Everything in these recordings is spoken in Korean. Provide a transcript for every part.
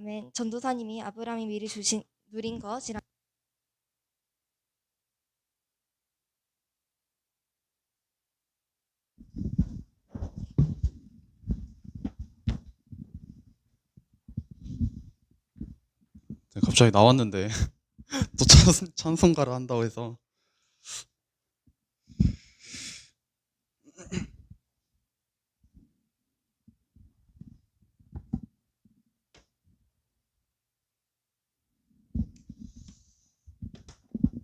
아멘. 전도사님이 아브라함이 미리 누린 것이라. 네, 갑자기 나왔는데 또 찬송가를 한다고 해서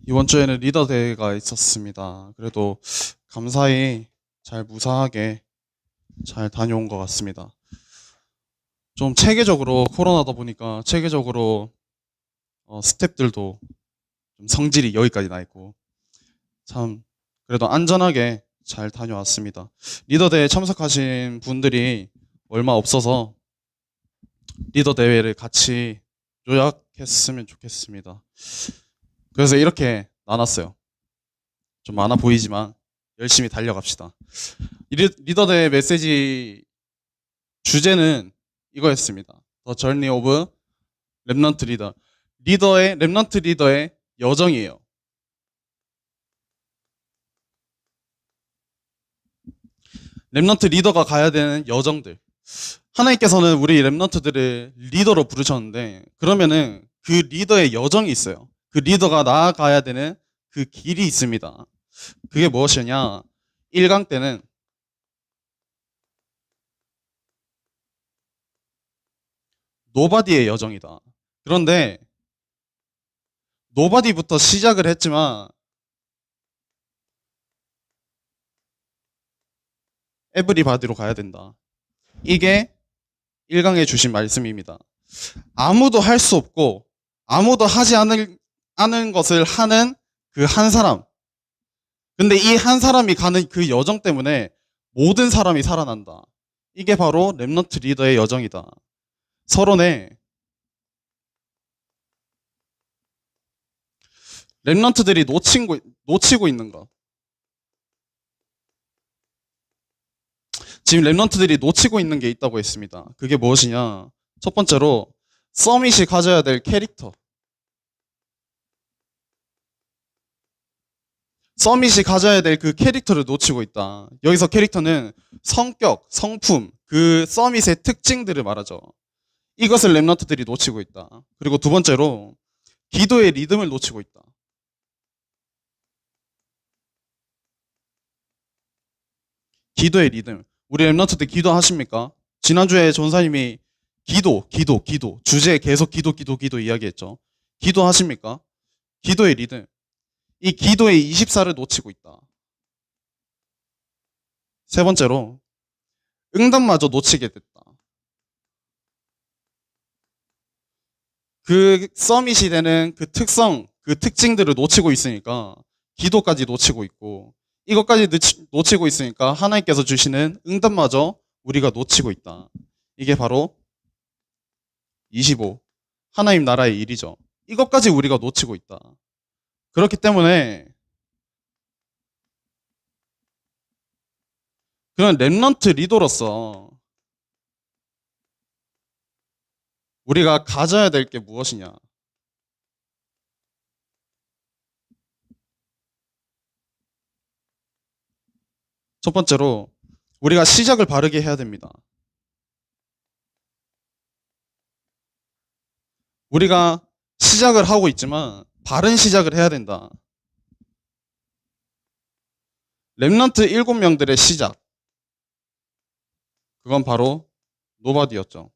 이번 주에는 리더 대회가 있었습니다. 그래도 감사히 잘 무사하게 잘 다녀온 것 같습니다. 좀 체계적으로 코로나다 보니까 체계적으로 스태프들도 좀 성질이 여기까지 나 있고 참 그래도 안전하게 잘 다녀왔습니다. 리더 대회 참석하신 분들이 얼마 없어서 리더 대회를 같이 요약했으면 좋겠습니다. 그래서 이렇게 나눴어요. 좀 많아 보이지만 열심히 달려갑시다. 리더 대회 메시지 주제는 이거였습니다. The Journey of Remnant Leader. 렘넌트 리더의 여정이에요. 렘넌트 리더가 가야 되는 여정들. 하나님께서는 우리 렘넌트들을 리더로 부르셨는데 그러면은 그 리더의 여정이 있어요. 그 리더가 나아가야 되는 그 길이 있습니다. 그게 무엇이냐? 1강 때는 노바디의 여정이다. 그런데 노바디부터 시작을 했지만 에브리바디로 가야 된다. 이게 1강에 주신 말씀입니다. 아무도 할 수 없고 아무도 하지 않은 것을 하는 그 한 사람. 근데 이 한 사람이 가는 그 여정 때문에 모든 사람이 살아난다. 이게 바로 렘넌트 리더의 여정이다. 서론에 렘넌트들이 놓치고 있는 것. 지금 렘넌트들이 놓치고 있는 게 있다고 했습니다. 그게 무엇이냐? 첫 번째로 서밋이 가져야 될 캐릭터. 서밋이 가져야 될 그 캐릭터를 놓치고 있다. 여기서 캐릭터는 성격, 성품, 그 서밋의 특징들을 말하죠. 이것을 렘넌트들이 놓치고 있다. 그리고 두 번째로 기도의 리듬을 놓치고 있다. 기도의 리듬. 우리 렘넌트들 기도하십니까? 지난주에 전사님이 기도 주제에 계속 기도 이야기했죠. 기도하십니까? 기도의 리듬. 이 기도의 24를 놓치고 있다. 세 번째로 응답마저 놓치게 됐다. 그 서밋이 되는 그 특성, 그 특징들을 놓치고 있으니까 기도까지 놓치고 있고 이것까지 놓치고 있으니까 하나님께서 주시는 응답마저 우리가 놓치고 있다. 이게 바로 25. 하나님 나라의 일이죠. 이것까지 우리가 놓치고 있다. 그렇기 때문에 그런 렘넌트 리더로서 우리가 가져야 될 게 무엇이냐? 첫 번째로 우리가 시작을 바르게 해야 됩니다. 우리가 시작을 하고 있지만 바른 시작을 해야 된다. 렘넌트 7명들의 시작. 그건 바로 노바디였죠.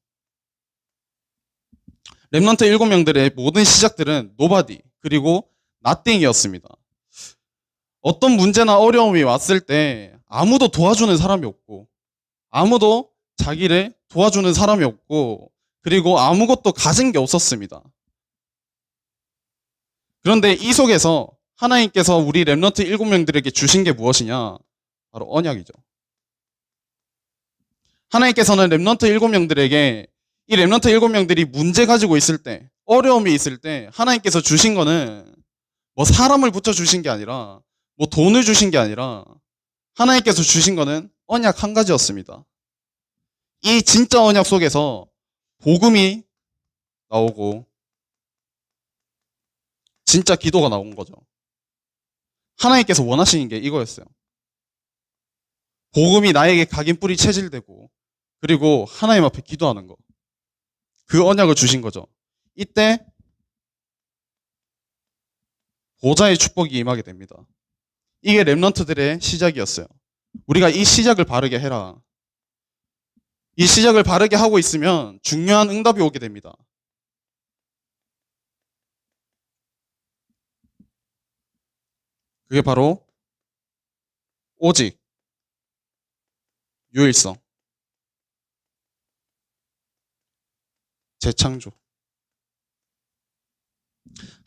렘넌트 7명들의 모든 시작들은 노바디 그리고 나띵이었습니다. 어떤 문제나 어려움이 왔을 때 아무도 도와주는 사람이 없고 아무도 자기를 도와주는 사람이 없고 그리고 아무것도 가진 게 없었습니다. 그런데 이 속에서 하나님께서 우리 렘넌트 7명들에게 주신 게 무엇이냐? 바로 언약이죠. 하나님께서는 렘넌트 7명들에게 이 렘넌트 7명들이 문제 가지고 있을 때 어려움이 있을 때 하나님께서 주신 거는 뭐 사람을 붙여주신 게 아니라 뭐 돈을 주신 게 아니라 하나님께서 주신 거는 언약 한 가지였습니다. 이 진짜 언약 속에서 복음이 나오고 진짜 기도가 나온 거죠. 하나님께서 원하시는 게 이거였어요. 복음이 나에게 각인뿌리 체질되고 그리고 하나님 앞에 기도하는 거. 그 언약을 주신 거죠. 이때 보좌의 축복이 임하게 됩니다. 이게 렘넌트들의 시작이었어요. 우리가 이 시작을 바르게 해라. 이 시작을 바르게 하고 있으면 중요한 응답이 오게 됩니다. 그게 바로 오직, 유일성, 재창조.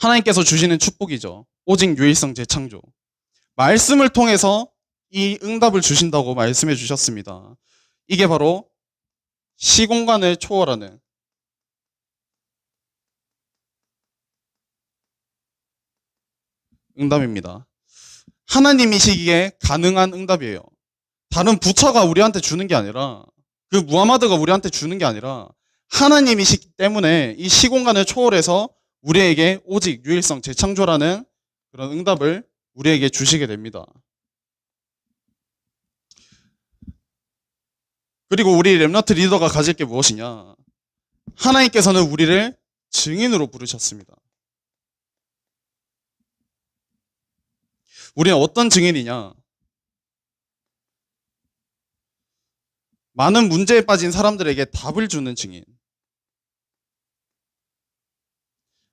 하나님께서 주시는 축복이죠. 오직, 유일성, 재창조. 말씀을 통해서 이 응답을 주신다고 말씀해 주셨습니다. 이게 바로 시공간을 초월하는 응답입니다. 하나님이시기에 가능한 응답이에요. 다른 부처가 우리한테 주는 게 아니라 그 무하마드가 우리한테 주는 게 아니라 하나님이시기 때문에 이 시공간을 초월해서 우리에게 오직 유일성 재창조라는 그런 응답을 우리에게 주시게 됩니다. 그리고 우리 렘넌트 리더가 가질 게 무엇이냐? 하나님께서는 우리를 증인으로 부르셨습니다. 우리는 어떤 증인이냐? 많은 문제에 빠진 사람들에게 답을 주는 증인.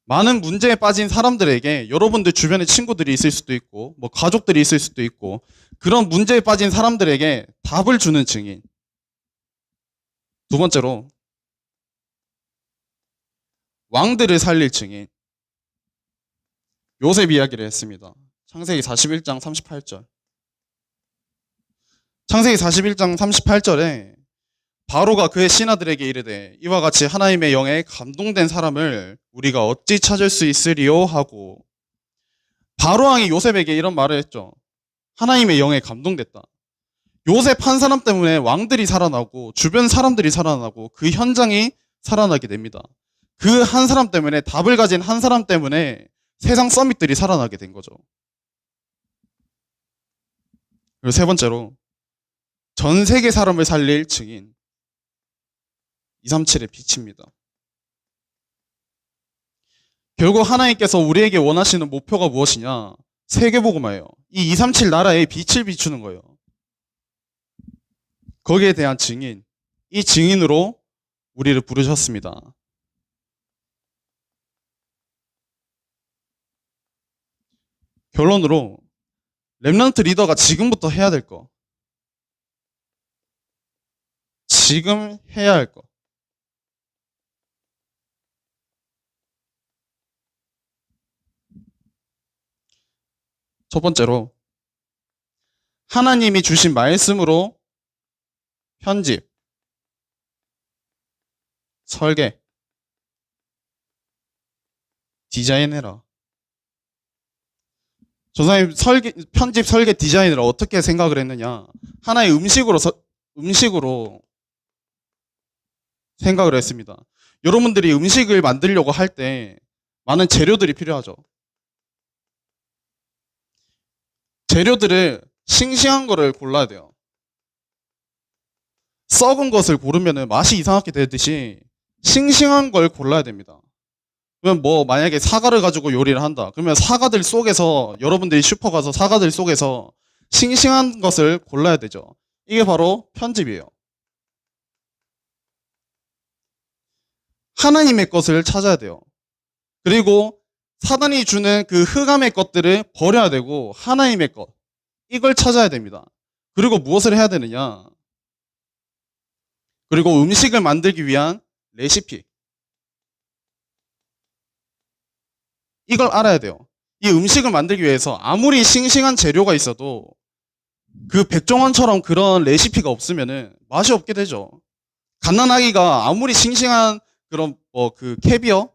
많은 문제에 빠진 사람들에게 여러분들 주변에 친구들이 있을 수도 있고, 뭐 가족들이 있을 수도 있고, 그런 문제에 빠진 사람들에게 답을 주는 증인. 두 번째로, 왕들을 살릴 증인. 요셉 이야기를 했습니다. 창세기 41장 38절. 창세기 41장 38절에 바로가 그의 신하들에게 이르되 이와 같이 하나님의 영에 감동된 사람을 우리가 어찌 찾을 수 있으리요 하고 바로 왕이 요셉에게 이런 말을 했죠. 하나님의 영에 감동됐다. 요셉 한 사람 때문에 왕들이 살아나고 주변 사람들이 살아나고 그 현장이 살아나게 됩니다. 그 한 사람 때문에 답을 가진 한 사람 때문에 세상 서밋들이 살아나게 된 거죠. 그리고 세 번째로 전 세계 사람을 살릴 증인 237의 빛입니다. 결국 하나님께서 우리에게 원하시는 목표가 무엇이냐? 세계복음화예요. 이 237 나라에 빛을 비추는 거예요. 거기에 대한 증인, 이 증인으로 우리를 부르셨습니다. 결론으로 렘넌트 리더가 지금부터 해야 될 거, 지금 해야 할 거. 첫 번째로 하나님이 주신 말씀으로 편집, 설계, 디자인해라. 조사님 편집, 설계, 디자인을 어떻게 생각을 했느냐? 하나의 음식으로 생각을 했습니다. 여러분들이 음식을 만들려고 할 때 많은 재료들이 필요하죠. 재료들을 싱싱한 거를 골라야 돼요. 썩은 것을 고르면 맛이 이상하게 되듯이 싱싱한 걸 골라야 됩니다. 그러면 뭐 만약에 사과를 가지고 요리를 한다. 그러면 사과들 속에서 여러분들이 슈퍼 가서 사과들 속에서 싱싱한 것을 골라야 되죠. 이게 바로 편집이에요. 하나님의 것을 찾아야 돼요. 그리고 사단이 주는 그 흑암의 것들을 버려야 되고 하나님의 것, 이걸 찾아야 됩니다. 그리고 무엇을 해야 되느냐? 그리고 음식을 만들기 위한 레시피, 이걸 알아야 돼요. 이 음식을 만들기 위해서 아무리 싱싱한 재료가 있어도 그 백종원처럼 그런 레시피가 없으면 맛이 없게 되죠. 갓난아기가 아무리 싱싱한 그런 그 캐비어,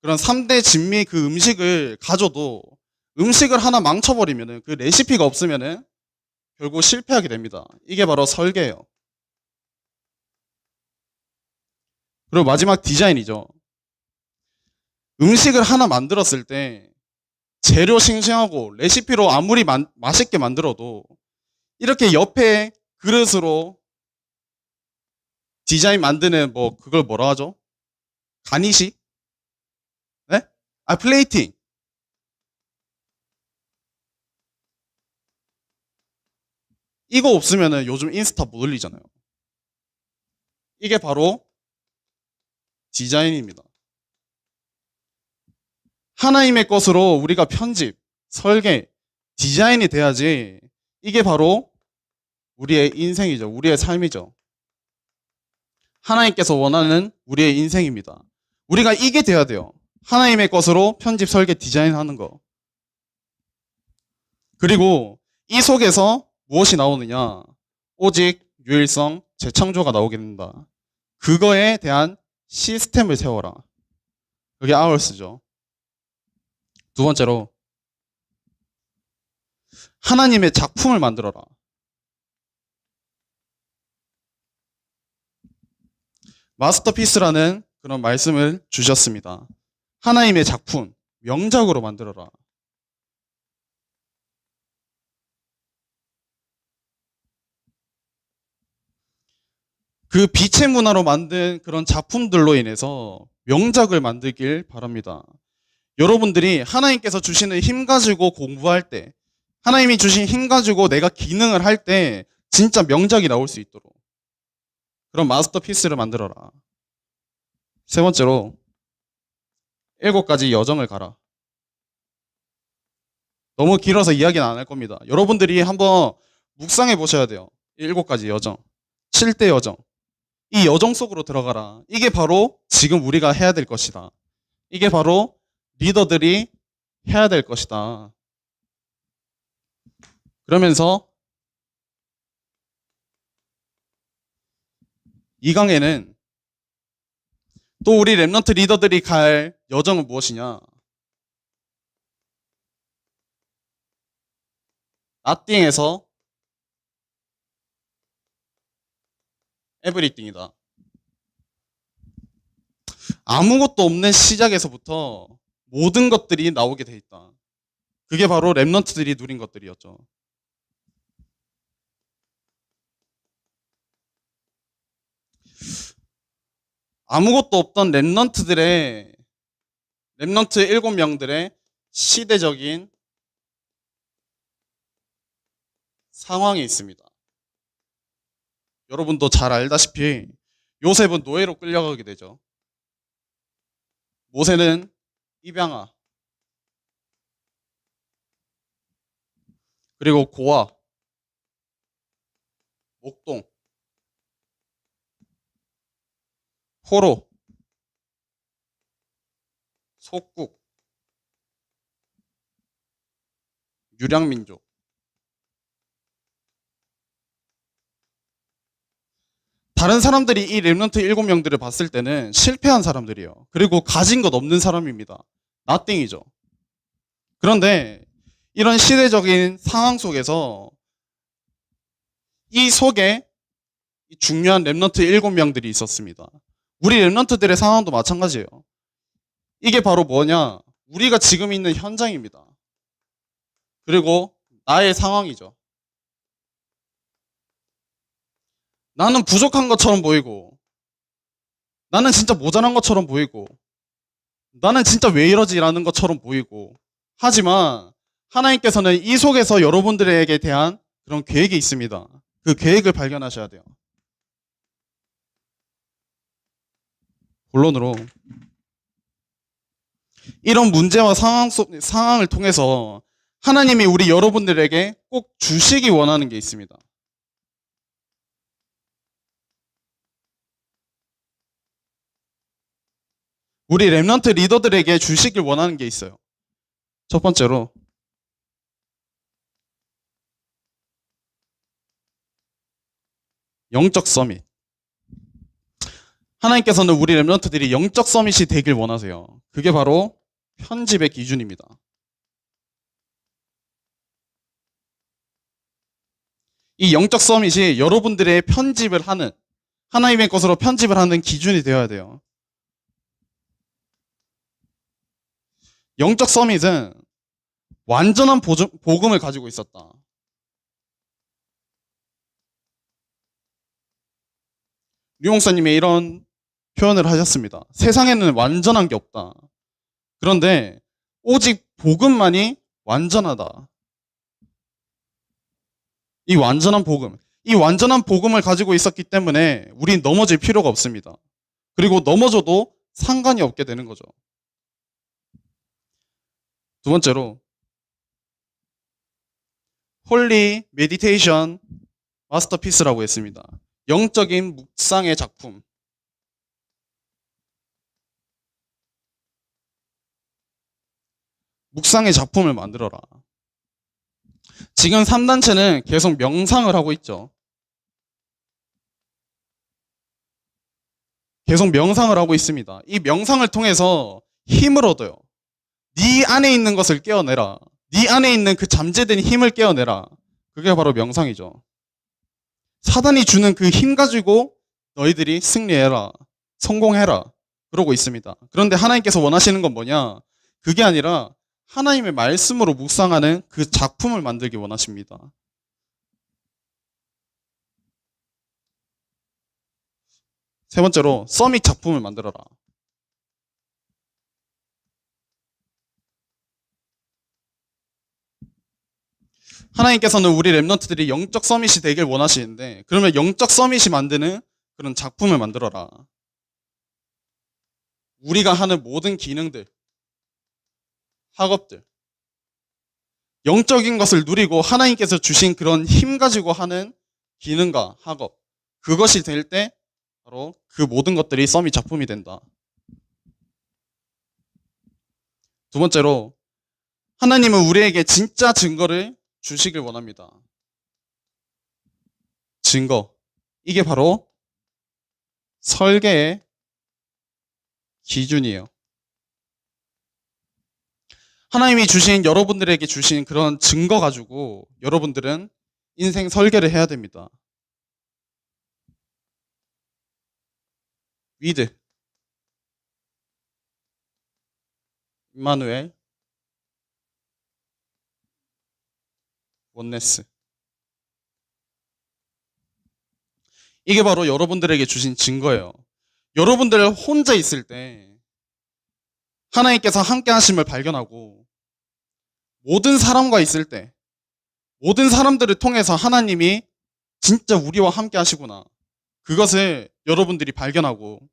그런 3대 진미 그 음식을 가져도 음식을 하나 망쳐버리면 그 레시피가 없으면 결국 실패하게 됩니다. 이게 바로 설계예요. 그리고 마지막 디자인이죠. 음식을 하나 만들었을 때 재료 싱싱하고 레시피로 아무리 맛있게 만들어도 이렇게 옆에 그릇으로 디자인 만드는 뭐 그걸 뭐라 하죠? 가니시? 네? 아, 플레이팅. 이거 없으면은 요즘 인스타 못 올리잖아요. 이게 바로 디자인입니다. 하나님의 것으로 우리가 편집, 설계, 디자인이 돼야지 이게 바로 우리의 인생이죠. 우리의 삶이죠. 하나님께서 원하는 우리의 인생입니다. 우리가 이게 돼야 돼요. 하나님의 것으로 편집, 설계, 디자인하는 거. 그리고 이 속에서 무엇이 나오느냐? 오직 유일성, 재창조가 나오게 된다. 그거에 대한 시스템을 세워라. 그게 아울스죠. 두 번째로 하나님의 작품을 만들어라. 마스터피스라는 그런 말씀을 주셨습니다. 하나님의 작품, 명작으로 만들어라. 그 빛의 문화로 만든 그런 작품들로 인해서 명작을 만들길 바랍니다. 여러분들이 하나님께서 주시는 힘 가지고 공부할 때, 하나님이 주신 힘 가지고 내가 기능을 할 때 진짜 명작이 나올 수 있도록 그런 마스터피스를 만들어라. 세 번째로 7가지 여정을 가라. 너무 길어서 이야기는 안 할 겁니다. 여러분들이 한번 묵상해 보셔야 돼요. 7가지 여정, 7대 여정. 이 여정 속으로 들어가라. 이게 바로 지금 우리가 해야 될 것이다. 이게 바로 리더들이 해야 될 것이다. 그러면서 이 강에는 또 우리 랩넌트 리더들이 갈 여정은 무엇이냐? nothing에서 everything이다. 아무것도 없는 시작에서부터 모든 것들이 나오게 돼 있다. 그게 바로 랩넌트들이 누린 것들이었죠. 아무것도 없던 랩넌트 7명들의 시대적인 상황이 있습니다. 여러분도 잘 알다시피 요셉은 노예로 끌려가게 되죠. 모세는 입양아, 그리고 고아, 목동, 포로, 속국, 유량민족. 다른 사람들이 이 랩넌트 7명들을 봤을 때는 실패한 사람들이에요. 그리고 가진 것 없는 사람입니다. nothing이죠. 그런데 이런 시대적인 상황 속에서 이 속에 중요한 랩넌트 7명들이 있었습니다. 우리 랩넌트들의 상황도 마찬가지예요. 이게 바로 뭐냐? 우리가 지금 있는 현장입니다. 그리고 나의 상황이죠. 나는 부족한 것처럼 보이고, 나는 진짜 모자란 것처럼 보이고, 나는 진짜 왜 이러지라는 것처럼 보이고, 하지만 하나님께서는 이 속에서 여러분들에게 대한 그런 계획이 있습니다. 그 계획을 발견하셔야 돼요. 본론으로 이런 문제와 상황을 통해서 하나님이 우리 여러분들에게 꼭 주시기 원하는 게 있습니다. 우리 랩넌트 리더들에게 주시길 원하는 게 있어요. 첫 번째로 영적 서밋. 하나님께서는 우리 랩넌트들이 영적 서밋이 되길 원하세요. 그게 바로 편집의 기준입니다. 이 영적 서밋이 여러분들의 편집을 하는, 하나님의 것으로 편집을 하는 기준이 되어야 돼요. 영적 서밋은 완전한 복음을 가지고 있었다. 류목사님이 이런 표현을 하셨습니다. 세상에는 완전한 게 없다. 그런데 오직 복음만이 완전하다. 이 완전한 복음을 가지고 있었기 때문에 우린 넘어질 필요가 없습니다. 그리고 넘어져도 상관이 없게 되는 거죠. 두 번째로 홀리 메디테이션 마스터피스라고 했습니다. 영적인 묵상의 작품. 묵상의 작품을 만들어라. 지금 3단체는 계속 명상을 하고 있죠. 계속 명상을 하고 있습니다. 이 명상을 통해서 힘을 얻어요. 네 안에 있는 것을 깨어내라. 네 안에 있는 그 잠재된 힘을 깨어내라. 그게 바로 명상이죠. 사단이 주는 그 힘 가지고 너희들이 승리해라. 성공해라. 그러고 있습니다. 그런데 하나님께서 원하시는 건 뭐냐? 그게 아니라 하나님의 말씀으로 묵상하는 그 작품을 만들기 원하십니다. 세 번째로 서밋 작품을 만들어라. 하나님께서는 우리 랩런트들이 영적 서밋이 되길 원하시는데, 그러면 영적 서밋이 만드는 그런 작품을 만들어라. 우리가 하는 모든 기능들, 학업들, 영적인 것을 누리고 하나님께서 주신 그런 힘 가지고 하는 기능과 학업, 그것이 될 때 바로 그 모든 것들이 서밋 작품이 된다. 두 번째로 하나님은 우리에게 진짜 증거를 주시길 원합니다. 증거. 이게 바로 설계의 기준이에요. 하나님이 주신 여러분들에게 주신 그런 증거 가지고 여러분들은 인생 설계를 해야 됩니다. 위드, 임마누엘, 원네스. 이게 바로 여러분들에게 주신 증거예요. 여러분들 혼자 있을 때 하나님께서 함께 하심을 발견하고, 모든 사람과 있을 때 모든 사람들을 통해서 하나님이 진짜 우리와 함께 하시구나, 그것을 여러분들이 발견하고,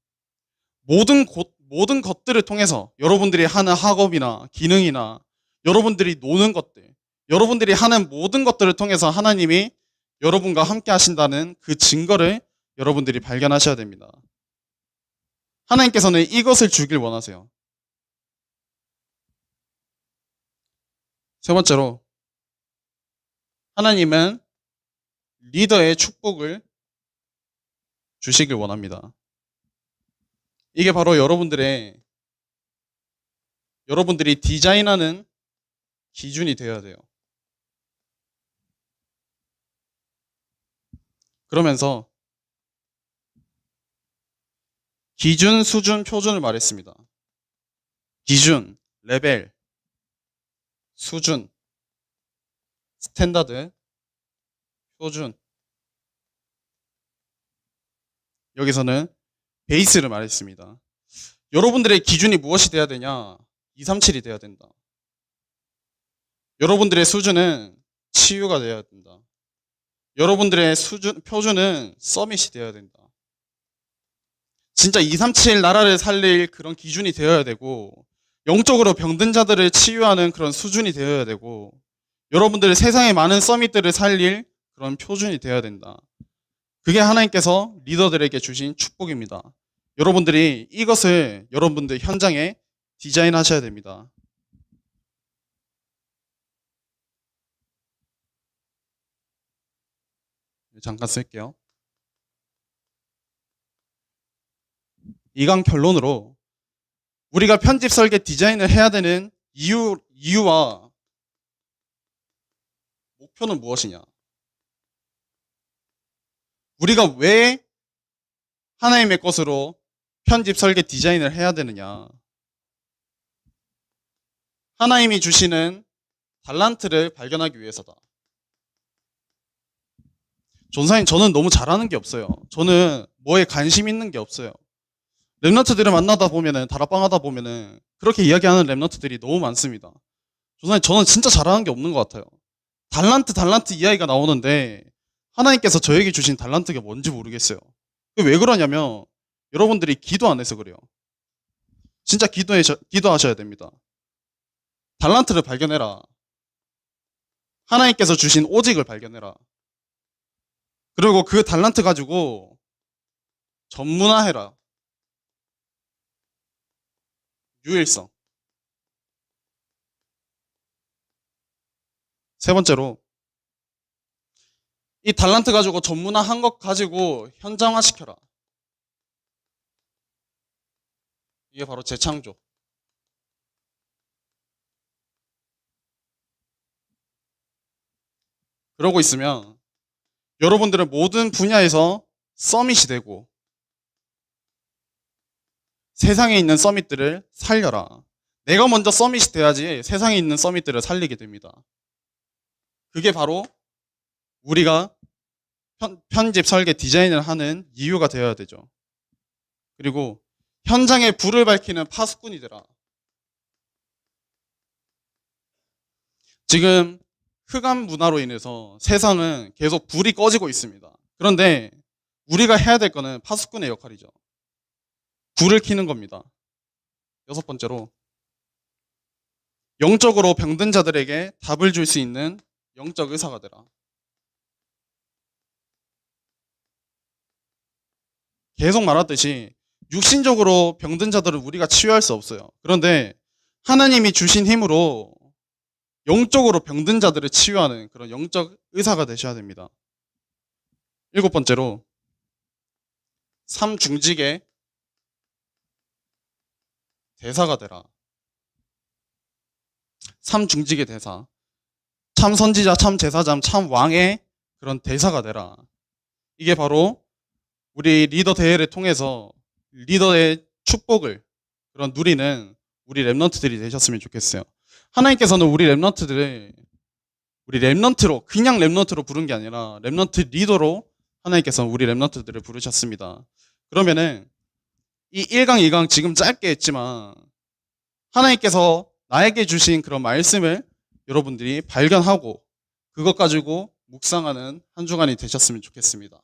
모든 것들을 통해서 여러분들이 하는 학업이나 기능이나 여러분들이 노는 것들, 여러분들이 하는 모든 것들을 통해서 하나님이 여러분과 함께 하신다는 그 증거를 여러분들이 발견하셔야 됩니다. 하나님께서는 이것을 주길 원하세요. 세 번째로 하나님은 리더의 축복을 주시길 원합니다. 이게 바로 여러분들이 디자인하는 기준이 되어야 돼요. 그러면서 기준, 수준, 표준을 말했습니다. 기준, 레벨, 수준, 스탠다드, 표준. 여기서는 베이스를 말했습니다. 여러분들의 기준이 무엇이 돼야 되냐? 237이 돼야 된다. 여러분들의 수준은 치유가 돼야 된다. 여러분들의 표준은 서밋이 되어야 된다. 진짜 237 나라를 살릴 그런 기준이 되어야 되고, 영적으로 병든 자들을 치유하는 그런 수준이 되어야 되고, 여러분들의 세상의 많은 서밋들을 살릴 그런 표준이 되어야 된다. 그게 하나님께서 리더들에게 주신 축복입니다. 여러분들이 이것을 여러분들 현장에 디자인하셔야 됩니다. 잠깐 쓸게요. 이 강 결론으로 우리가 편집 설계 디자인을 해야 되는 이유와 목표는 무엇이냐? 우리가 왜 하나님의 것으로 편집 설계 디자인을 해야 되느냐? 하나님이 주시는 달란트를 발견하기 위해서다. 전사님, 저는 너무 잘하는 게 없어요. 저는 뭐에 관심 있는 게 없어요. 랩런트들을 만나다 보면은, 다락방 하다 보면은, 그렇게 이야기하는 랩런트들이 너무 많습니다. 전사님, 저는 진짜 잘하는 게 없는 것 같아요. 달란트 이야기가 나오는데, 하나님께서 저에게 주신 달란트가 뭔지 모르겠어요. 왜 그러냐면, 여러분들이 기도 안 해서 그래요. 진짜 기도하셔야 됩니다. 달란트를 발견해라. 하나님께서 주신 오직을 발견해라. 그리고 그 달란트 가지고 전문화해라. 유일성. 세 번째로, 이 달란트 가지고 전문화한 것 가지고 현장화시켜라. 이게 바로 재창조. 그러고 있으면 여러분들은 모든 분야에서 서밋이 되고 세상에 있는 서밋들을 살려라. 내가 먼저 서밋이 돼야지 세상에 있는 서밋들을 살리게 됩니다. 그게 바로 우리가 편집, 설계, 디자인을 하는 이유가 되어야 되죠. 그리고 현장에 불을 밝히는 파수꾼이 되라. 지금 흑암 문화로 인해서 세상은 계속 불이 꺼지고 있습니다. 그런데 우리가 해야 될 거는 파수꾼의 역할이죠. 불을 켜는 겁니다. 여섯 번째로, 영적으로 병든 자들에게 답을 줄 수 있는 영적 의사가 되라. 계속 말하듯이 육신적으로 병든 자들을 우리가 치유할 수 없어요. 그런데 하나님이 주신 힘으로 영적으로 병든 자들을 치유하는 그런 영적 의사가 되셔야 됩니다. 일곱 번째로, 삼중직의 대사가 되라. 삼중직의 대사. 참 선지자, 참 제사장, 참 왕의 그런 대사가 되라. 이게 바로 우리 리더 대회를 통해서 리더의 축복을 그런 누리는 우리 랩런트들이 되셨으면 좋겠어요. 하나님께서는 우리 랩런트들을 우리 랩런트로, 그냥 랩런트로 부른 게 아니라 랩런트 리더로 하나님께서는 우리 랩런트들을 부르셨습니다. 그러면은 이 1강, 2강 지금 짧게 했지만 하나님께서 나에게 주신 그런 말씀을 여러분들이 발견하고 그것 가지고 묵상하는 한 주간이 되셨으면 좋겠습니다.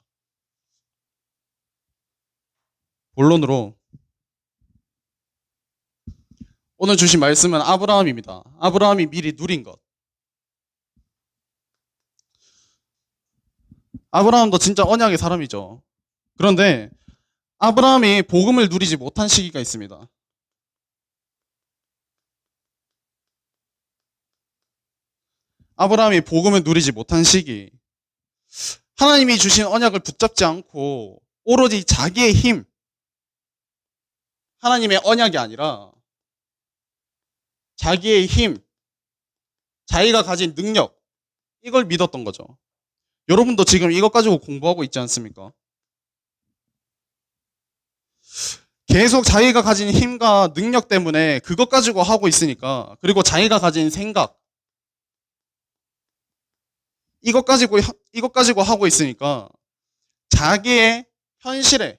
본론으로, 오늘 주신 말씀은 아브라함입니다. 아브라함이 미리 누린 것. 아브라함도 진짜 언약의 사람이죠. 그런데 아브라함이 복음을 누리지 못한 시기가 있습니다. 아브라함이 복음을 누리지 못한 시기. 하나님이 주신 언약을 붙잡지 않고 오로지 자기의 힘, 하나님의 언약이 아니라 자기의 힘, 자기가 가진 능력, 이걸 믿었던 거죠. 여러분도 지금 이것 가지고 공부하고 있지 않습니까? 계속 자기가 가진 힘과 능력 때문에 그것 가지고 하고 있으니까, 그리고 자기가 가진 생각, 이것 가지고 하고 있으니까 자기의 현실에,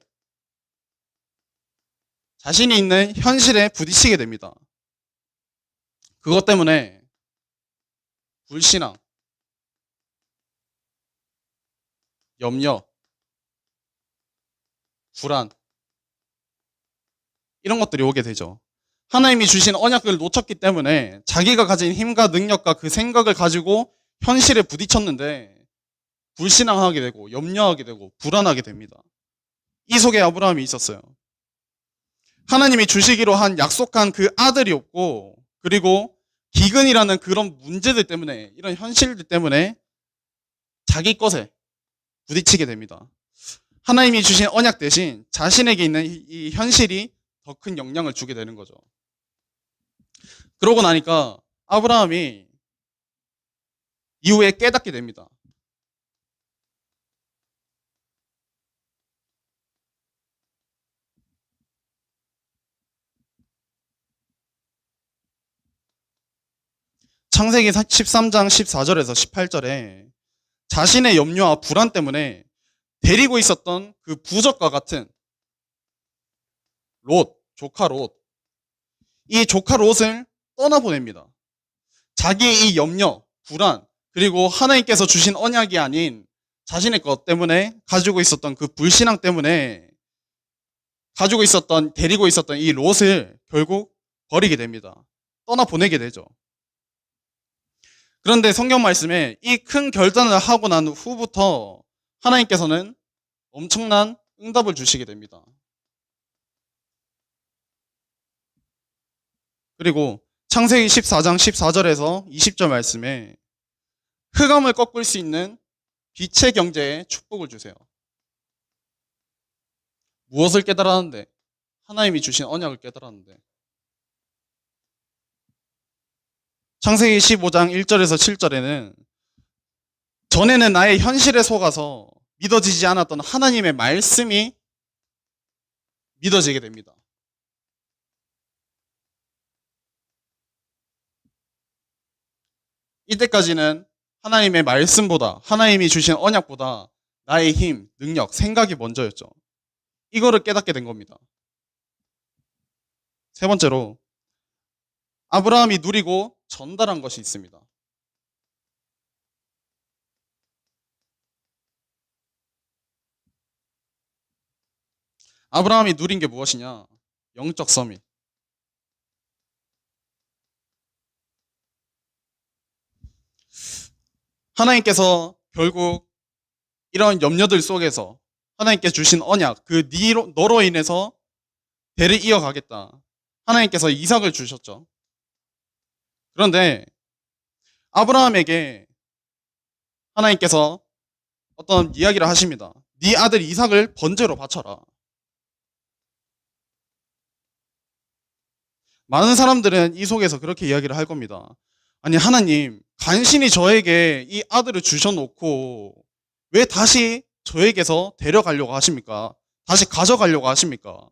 자신이 있는 현실에 부딪히게 됩니다. 그것 때문에 불신앙, 염려, 불안, 이런 것들이 오게 되죠. 하나님이 주신 언약을 놓쳤기 때문에 자기가 가진 힘과 능력과 그 생각을 가지고 현실에 부딪혔는데 불신앙하게 되고 염려하게 되고 불안하게 됩니다. 이 속에 아브라함이 있었어요. 하나님이 주시기로 한 약속한 그 아들이 없고, 그리고 기근이라는 그런 문제들 때문에, 이런 현실들 때문에 자기 것에 부딪히게 됩니다. 하나님이 주신 언약 대신 자신에게 있는 이 현실이 더 큰 영향을 주게 되는 거죠. 그러고 나니까 아브라함이 이후에 깨닫게 됩니다. 창세기 13장 14절에서 18절에 자신의 염려와 불안 때문에 데리고 있었던 그 부적과 같은 롯, 조카 롯, 이 조카 롯을 떠나보냅니다. 자기의 이 염려, 불안, 그리고 하나님께서 주신 언약이 아닌 자신의 것 때문에 가지고 있었던 그 불신앙 때문에 데리고 있었던 이 롯을 결국 버리게 됩니다. 떠나보내게 되죠. 그런데 성경 말씀에 이 큰 결단을 하고 난 후부터 하나님께서는 엄청난 응답을 주시게 됩니다. 그리고 창세기 14장 14절에서 20절 말씀에 흑암을 꺾을 수 있는 빛의 경제에 축복을 주세요. 무엇을 깨달았는데? 하나님이 주신 언약을 깨달았는데. 창세기 15장 1절에서 7절에는 전에는 나의 현실에 속아서 믿어지지 않았던 하나님의 말씀이 믿어지게 됩니다. 이때까지는 하나님의 말씀보다, 하나님이 주신 언약보다 나의 힘, 능력, 생각이 먼저였죠. 이거를 깨닫게 된 겁니다. 세 번째로 아브라함이 누리고 전달한 것이 있습니다. 아브라함이 누린 게 무엇이냐? 영적 서밋. 하나님께서 결국 이런 염려들 속에서 하나님께 주신 언약, 너로 인해서 대를 이어가겠다. 하나님께서 이삭을 주셨죠. 그런데 아브라함에게 하나님께서 어떤 이야기를 하십니다. 네 아들 이삭을 번제로 바쳐라. 많은 사람들은 이 속에서 그렇게 이야기를 할 겁니다. 아니 하나님, 간신히 저에게 이 아들을 주셔놓고 왜 다시 저에게서 데려가려고 하십니까? 다시 가져가려고 하십니까?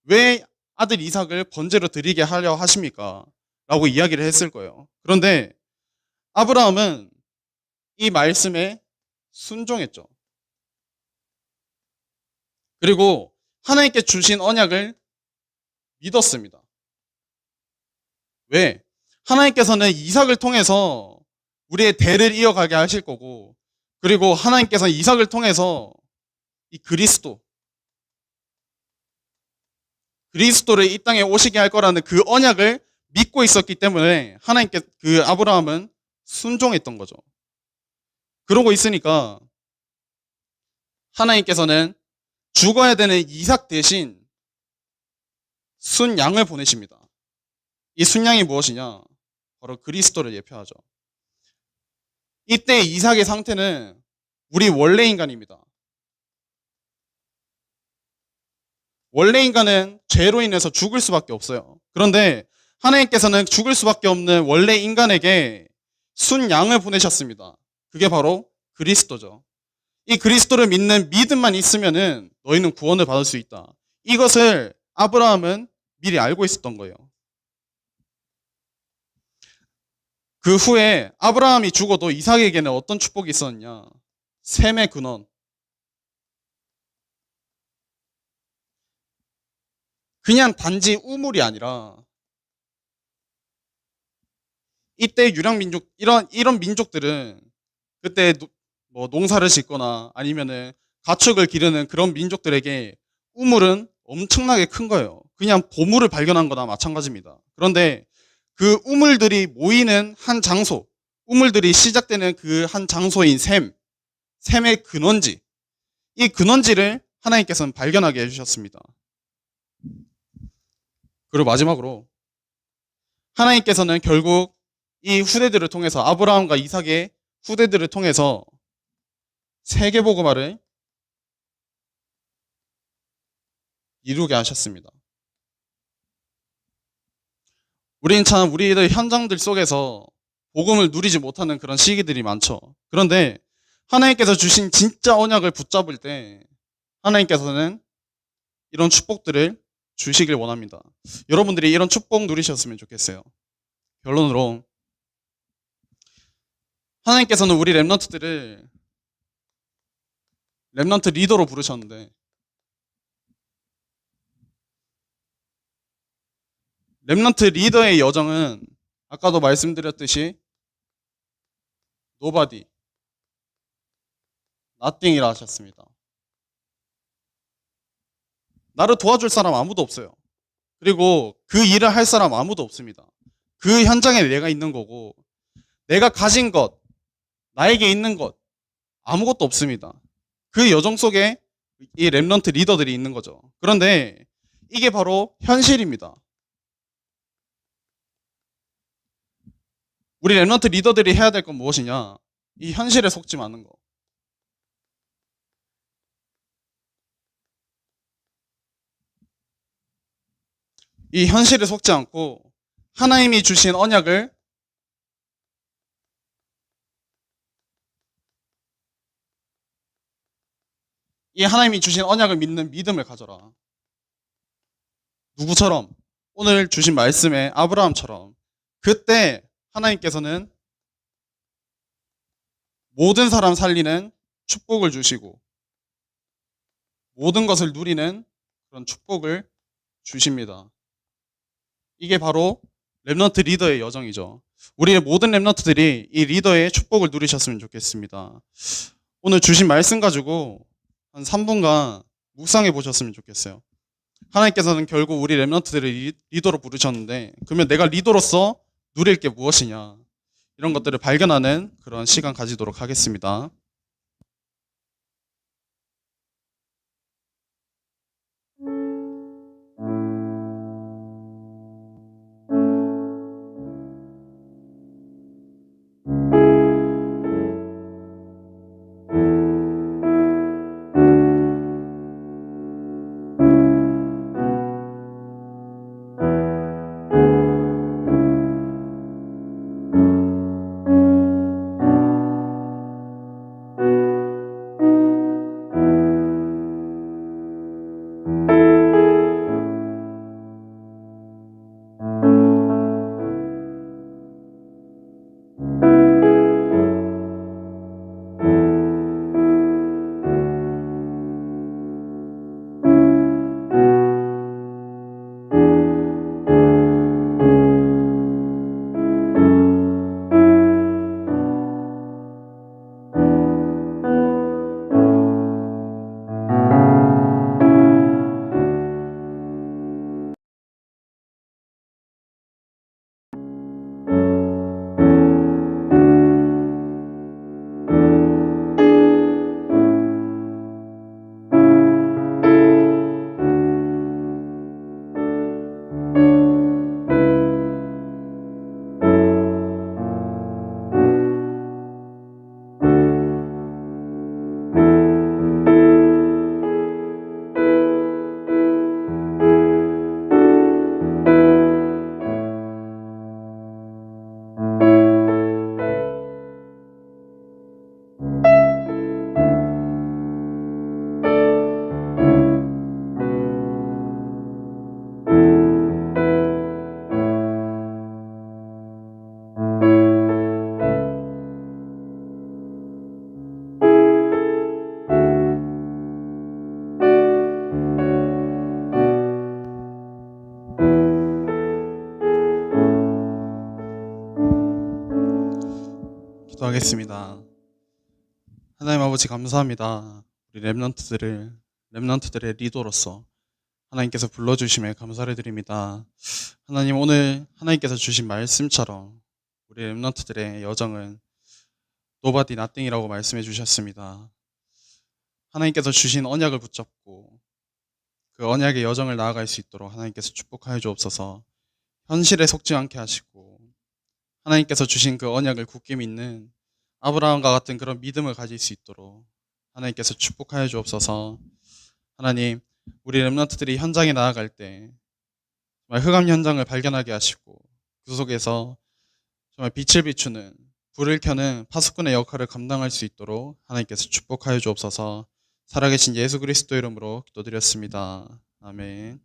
왜 아들 이삭을 번제로 드리게 하려 하십니까? 라고 이야기를 했을 거예요. 그런데 아브라함은 이 말씀에 순종했죠. 그리고 하나님께 주신 언약을 믿었습니다. 왜? 하나님께서는 이삭을 통해서 우리의 대를 이어가게 하실 거고, 그리고 하나님께서는 이삭을 통해서 이 그리스도를 이 땅에 오시게 할 거라는 그 언약을 믿고 있었기 때문에 아브라함은 순종했던 거죠. 그러고 있으니까 하나님께서는 죽어야 되는 이삭 대신 순양을 보내십니다. 이 순양이 무엇이냐? 바로 그리스도를 예표하죠. 이때 이삭의 상태는 우리 원래 인간입니다. 원래 인간은 죄로 인해서 죽을 수밖에 없어요. 그런데 하나님께서는 죽을 수밖에 없는 원래 인간에게 순양을 보내셨습니다. 그게 바로 그리스도죠. 이 그리스도를 믿는 믿음만 있으면은 너희는 구원을 받을 수 있다. 이것을 아브라함은 미리 알고 있었던 거예요. 그 후에 아브라함이 죽어도 이삭에게는 어떤 축복이 있었느냐? 셈의 근원. 그냥 단지 우물이 아니라 이때 유랑민족, 이런 민족들은 그때 뭐 농사를 짓거나 아니면은 가축을 기르는 그런 민족들에게 우물은 엄청나게 큰 거예요. 그냥 보물을 발견한 거나 마찬가지입니다. 그런데 그 우물들이 모이는 한 장소, 우물들이 시작되는 그 한 장소인 셈의 근원지, 이 근원지를 하나님께서는 발견하게 해주셨습니다. 그리고 마지막으로 하나님께서는 결국 이 후대들을 통해서 아브라함과 이삭의 후대들을 통해서 세계복음화를 이루게 하셨습니다. 우리는 참 우리들 현장들 속에서 복음을 누리지 못하는 그런 시기들이 많죠. 그런데 하나님께서 주신 진짜 언약을 붙잡을 때 하나님께서는 이런 축복들을 주시길 원합니다. 여러분들이 이런 축복 누리셨으면 좋겠어요. 결론으로 하나님께서는 우리 렘넌트들을 렘넌트 리더로 부르셨는데 렘넌트 리더의 여정은 아까도 말씀드렸듯이 nobody, nothing이라 하셨습니다. 나를 도와줄 사람 아무도 없어요. 그리고 그 일을 할 사람 아무도 없습니다. 그 현장에 내가 있는 거고 내가 가진 것, 나에게 있는 것 아무것도 없습니다. 그 여정 속에 이 렘넌트 리더들이 있는 거죠. 그런데 이게 바로 현실입니다. 우리 렘넌트 리더들이 해야 될 건 무엇이냐? 이 현실에 속지 마는 거. 이 현실에 속지 않고 하나님이 주신 언약을 이 하나님이 주신 언약을 믿는 믿음을 가져라. 누구처럼? 오늘 주신 말씀에 아브라함처럼 그때 하나님께서는 모든 사람 살리는 축복을 주시고 모든 것을 누리는 그런 축복을 주십니다. 이게 바로 렘넌트 리더의 여정이죠. 우리의 모든 렘넌트들이 이 리더의 축복을 누리셨으면 좋겠습니다. 오늘 주신 말씀 가지고 한 3분간 묵상해 보셨으면 좋겠어요. 하나님께서는 결국 우리 렘넌트들을 리더로 부르셨는데 그러면 내가 리더로서 누릴 게 무엇이냐 이런 것들을 발견하는 그런 시간 가지도록 하겠습니다. 기도하겠습니다. 하나님 아버지 감사합니다. 우리 렘넌트들의 리더로서 하나님께서 불러주심에 감사를 드립니다. 하나님 오늘 하나님께서 주신 말씀처럼 우리 렘넌트들의 여정은 nobody nothing이라고 말씀해 주셨습니다. 하나님께서 주신 언약을 붙잡고 그 언약의 여정을 나아갈 수 있도록 하나님께서 축복하여 주옵소서. 현실에 속지 않게 하시고 하나님께서 주신 그 언약을 굳게 믿는 아브라함과 같은 그런 믿음을 가질 수 있도록 하나님께서 축복하여 주옵소서. 하나님, 우리 렘넌트들이 현장에 나아갈 때 정말 흑암 현장을 발견하게 하시고 그 속에서 정말 빛을 비추는 불을 켜는 파수꾼의 역할을 감당할 수 있도록 하나님께서 축복하여 주옵소서. 살아계신 예수 그리스도 이름으로 기도드렸습니다. 아멘.